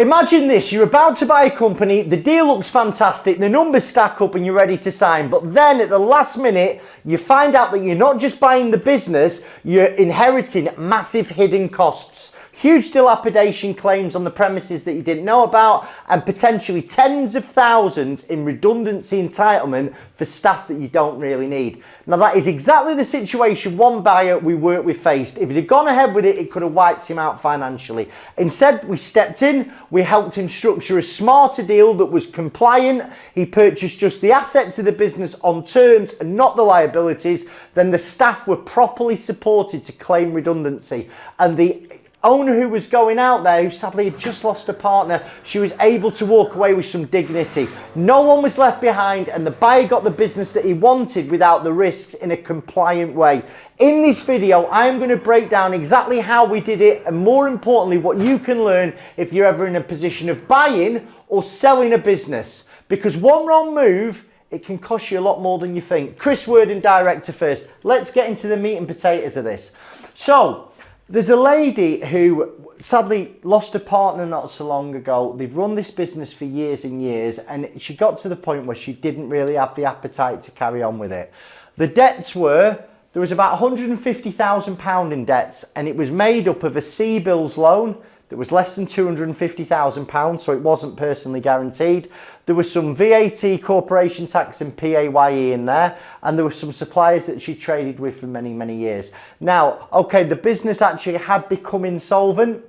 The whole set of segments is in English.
Imagine this, you're about to buy a company, the deal looks fantastic, the numbers stack up and you're ready to sign, but then at the last minute, you find out that you're not just buying the business, you're inheriting massive hidden costs. Huge dilapidation claims on the premises that you didn't know about, and potentially tens of thousands in redundancy entitlement for staff that you don't really need. Now that is exactly the situation one buyer we worked with faced. If he'd have gone ahead with it, it could have wiped him out financially. Instead, we stepped in, we helped him structure a smarter deal that was compliant. He purchased just the assets of the business on terms and not the liabilities. Then the staff were properly supported to claim redundancy. And the owner who was going out there, who sadly had just lost a partner, she was able to walk away with some dignity. No one was left behind, and the buyer got the business that he wanted without the risks in a compliant way. In this video, I'm going to break down exactly how we did it, and more importantly, what you can learn if you're ever in a position of buying or selling a business. Because one wrong move, it can cost you a lot more than you think. Chris Worden, director first. Let's get into the meat and potatoes of this. So, there's a lady who sadly lost a partner not so long ago. They'd run this business for years and years, and she got to the point where she didn't really have the appetite to carry on with it. The debts were, there was about £150,000 in debts, and it was made up of a C-bills loan that was less than £250,000, so it wasn't personally guaranteed. There was some VAT, corporation tax and PAYE in there, and there were some suppliers that she traded with for many, many years. Now, okay, the business actually had become insolvent,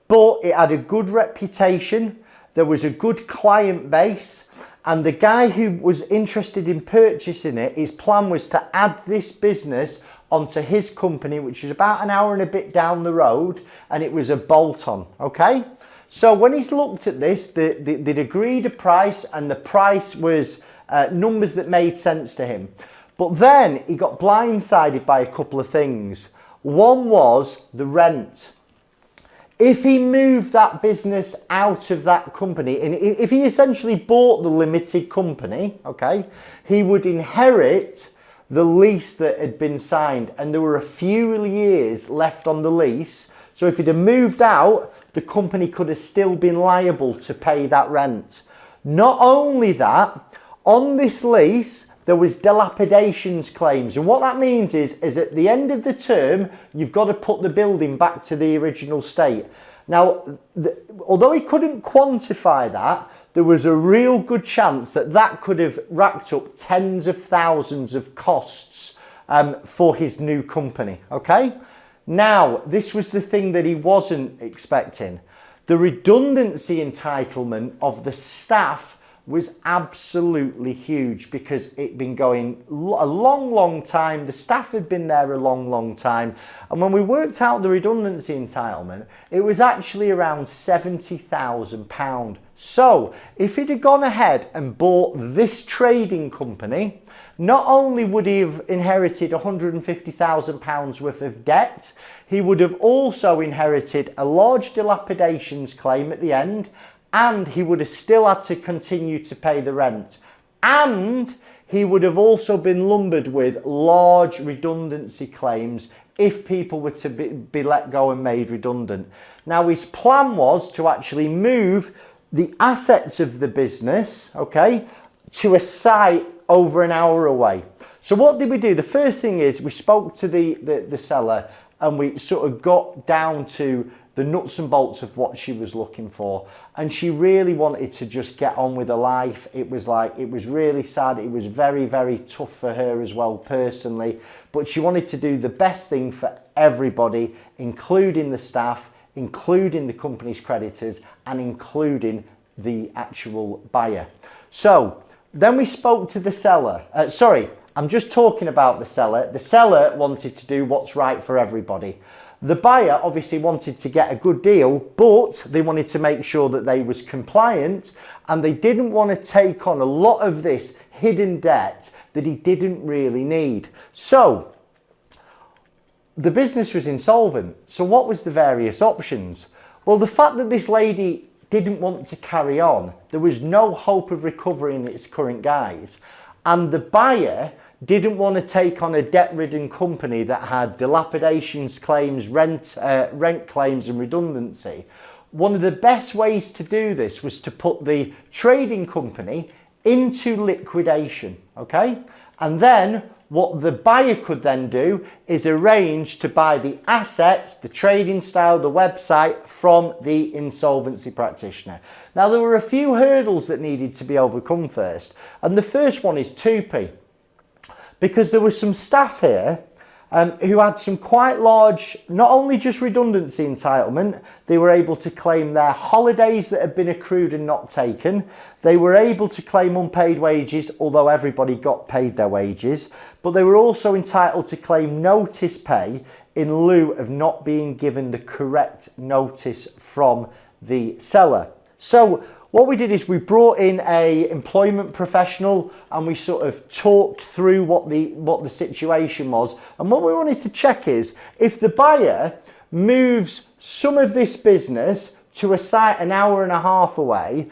but it had a good reputation, there was a good client base, and the guy who was interested in purchasing it, his plan was to add this business onto his company, which is about an hour and a bit down the road, and it was a bolt-on, okay? So when he's looked at this, they'd agreed a price, and the price was numbers that made sense to him. But then he got blindsided by a couple of things. One was the rent. If he moved that business out of that company, and if he essentially bought the limited company, okay, he would inherit the lease that had been signed, and there were a few years left on the lease. So if he'd have moved out, the company could have still been liable to pay that rent. Not only that, on this lease, there was dilapidations claims. And what that means is at the end of the term, you've got to put the building back to the original state. Now, although he couldn't quantify that, there was a real good chance that that could have racked up tens of thousands of costs for his new company, okay? Now, this was the thing that he wasn't expecting. The redundancy entitlement of the staff was absolutely huge because it'd been going a long time. The staff had been there a long time. And when we worked out the redundancy entitlement, it was actually around £70,000. So if he'd have gone ahead and bought this trading company, not only would he have inherited £150,000 worth of debt, he would have also inherited a large dilapidations claim at the end, and he would have still had to continue to pay the rent. And he would have also been lumbered with large redundancy claims if people were to be let go and made redundant. Now, his plan was to actually move the assets of the business, okay, to a site over an hour away. So what did we do? The first thing is we spoke to the seller, and we sort of got down to the nuts and bolts of what she was looking for. And she really wanted to just get on with her life. It was really sad. It was very, very tough for her as well personally. But she wanted to do the best thing for everybody, including the staff, including the company's creditors, and including the actual buyer. So then we spoke to the seller. I'm just talking about the seller. The seller wanted to do what's right for everybody. The buyer obviously wanted to get a good deal, but they wanted to make sure that they was compliant, and they didn't want to take on a lot of this hidden debt that he didn't really need. So the business was insolvent. So what was the various options? Well, the fact that this lady didn't want to carry on, there was no hope of recovery in its current guise, and the buyer didn't want to take on a debt-ridden company that had dilapidations claims, rent claims and redundancy. one of the best ways to do this was to put the trading company into liquidation, okay? And then what the buyer could then do is arrange to buy the assets, the trading style, the website from the insolvency practitioner. Now, there were a few hurdles that needed to be overcome first. And the first one is TUPE, because there were some staff here who had some quite large, not only just redundancy entitlement, they were able to claim their holidays that had been accrued and not taken. They were able to claim unpaid wages, although everybody got paid their wages, but they were also entitled to claim notice pay in lieu of not being given the correct notice from the seller. So what we did is we brought in a employment professional and we sort of talked through what the situation was. And what we wanted to check is if the buyer moves some of this business to a site an hour and a half away,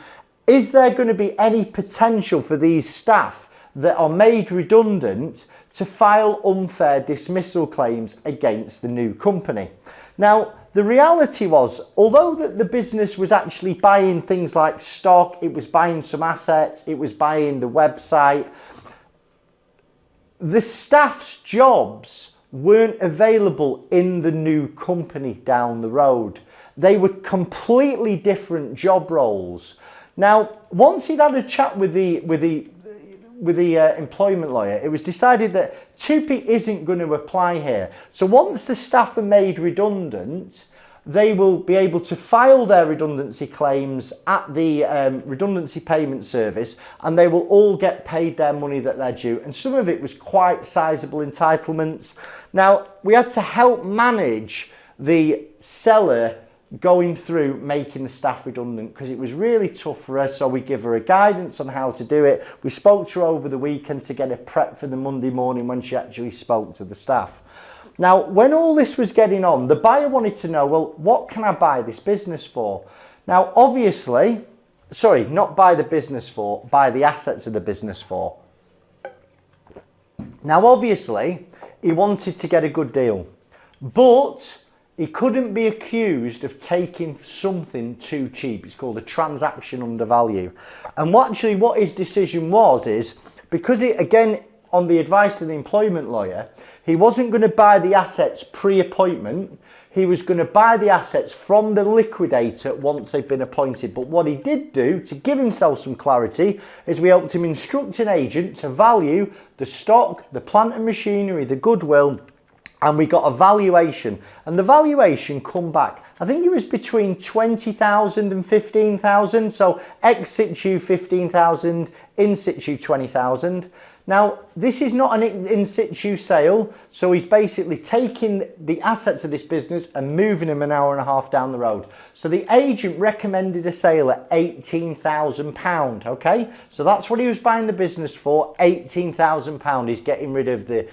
is there going to be any potential for these staff that are made redundant to file unfair dismissal claims against the new company? Now, the reality was, although the business was actually buying things like stock, it was buying some assets, it was buying the website, the staff's jobs weren't available in the new company down the road. They were completely different job roles. Now, once he'd had a chat with the employment lawyer, it was decided that TUPE isn't going to apply here. So once the staff are made redundant, they will be able to file their redundancy claims at the redundancy payment service, and they will all get paid their money that they're due. And some of it was quite sizable entitlements. Now, we had to help manage the seller going through making the staff redundant because it was really tough for her, so we give her a guidance on how to do it. We spoke to her over the weekend to get her prep for the Monday morning when she actually spoke to the staff. Now, when all this was getting on, the buyer wanted to know, well, what can I buy this business for? Now, obviously, sorry, not buy the business for, buy the assets of the business for. Now, obviously, he wanted to get a good deal, but he couldn't be accused of taking something too cheap. It's called a transaction under value. And what his decision was is, because it, again, on the advice of the employment lawyer, he wasn't going to buy the assets pre-appointment. He was going to buy the assets from the liquidator once they've been appointed. But what he did do, to give himself some clarity, is we helped him instruct an agent to value the stock, the plant and machinery, the goodwill, and we got a valuation. And the valuation come back, I think it was between 20,000 and 15,000. So ex situ 15,000, in situ 20,000. Now, this is not an in situ sale, so he's basically taking the assets of this business and moving them an hour and a half down the road. So the agent recommended a sale at £18,000, okay? So that's what he was buying the business for, £18,000. He's getting rid of the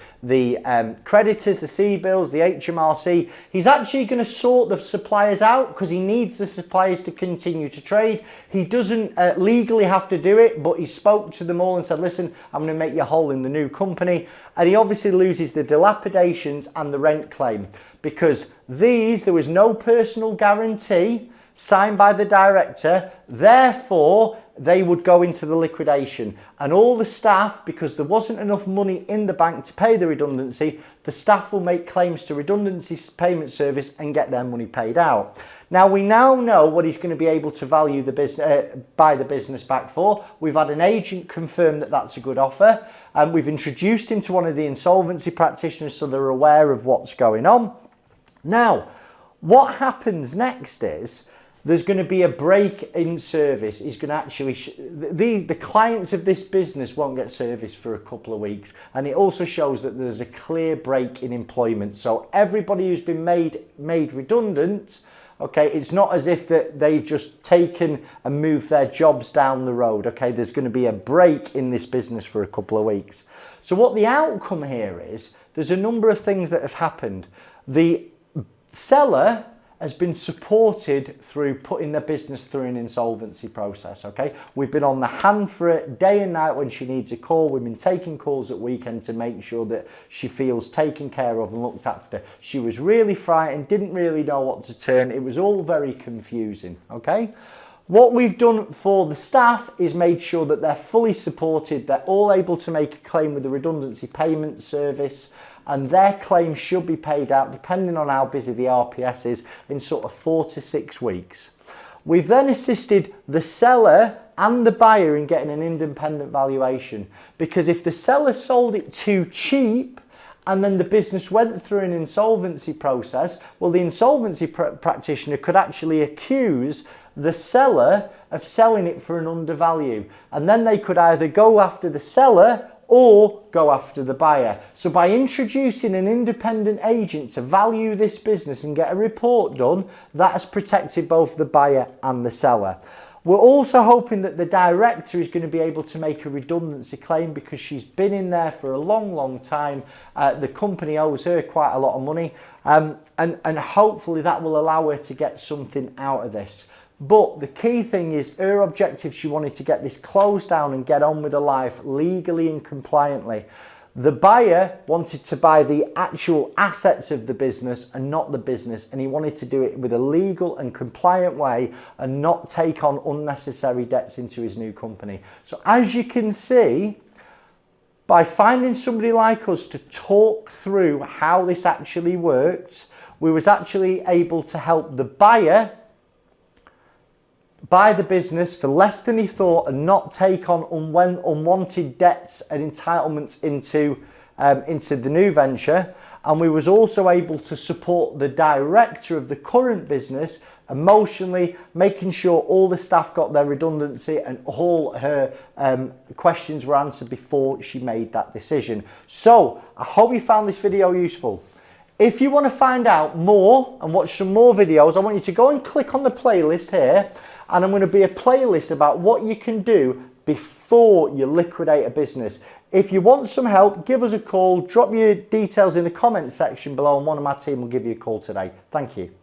creditors, the C-bills, the HMRC. He's actually going to sort the suppliers out because he needs the suppliers to continue to trade. He doesn't legally have to do it, but he spoke to them all and said, listen, I'm going to make you whole in the new company. And he obviously loses the dilapidations and the rent claim because there was no personal guarantee signed by the director, therefore they would go into the liquidation. And all the staff, because there wasn't enough money in the bank to pay the redundancy, the staff will make claims to redundancy payment service and get their money paid out. Now we now know what he's going to be able to value the business, buy the business back for. We've had an agent confirm that that's a good offer, and we've introduced him to one of the insolvency practitioners so they're aware of what's going on. Now, what happens next is there's going to be a break in service. He's going to actually, the clients of this business won't get service for a couple of weeks. And it also shows that there's a clear break in employment. So everybody who's been made redundant, okay, it's not as if that they've just taken and moved their jobs down the road. Okay, there's going to be a break in this business for a couple of weeks. So what the outcome here is, there's a number of things that have happened. The seller has been supported through putting their business through an insolvency process, okay? We've been on the hand for it day and night when she needs a call. We've been taking calls at weekend to make sure that she feels taken care of and looked after. She was really frightened, didn't really know what to turn. It was all very confusing, okay? What we've done for the staff is made sure that they're fully supported. They're all able to make a claim with the redundancy payment service, and their claim should be paid out, depending on how busy the RPS is, in sort of 4 to 6 weeks. We've then assisted the seller and the buyer in getting an independent valuation, because if the seller sold it too cheap and then the business went through an insolvency process, well, the insolvency practitioner could actually accuse the seller of selling it for an undervalue, and then they could either go after the seller or go after the buyer. So by introducing an independent agent to value this business and get a report done, that has protected both the buyer and the seller. We're also hoping that the director is going to be able to make a redundancy claim, because she's been in there for a long time. The company owes her quite a lot of money, and hopefully that will allow her to get something out of this. But the key thing is her objective. She wanted to get this closed down and get on with her life legally and compliantly. The buyer wanted to buy the actual assets of the business and not the business, and he wanted to do it with a legal and compliant way and not take on unnecessary debts into his new company. So as you can see, by finding somebody like us to talk through how this actually worked, we was actually able to help the buyer buy the business for less than he thought and not take on unwanted debts and entitlements into the new venture. And we was also able to support the director of the current business emotionally, making sure all the staff got their redundancy and all her questions were answered before she made that decision. So I hope you found this video useful. If you want to find out more and watch some more videos, I want you to go and click on the playlist here, and I'm going to be a playlist about what you can do before you liquidate a business. If you want some help, give us a call, drop your details in the comments section below, and one of my team will give you a call today. Thank you.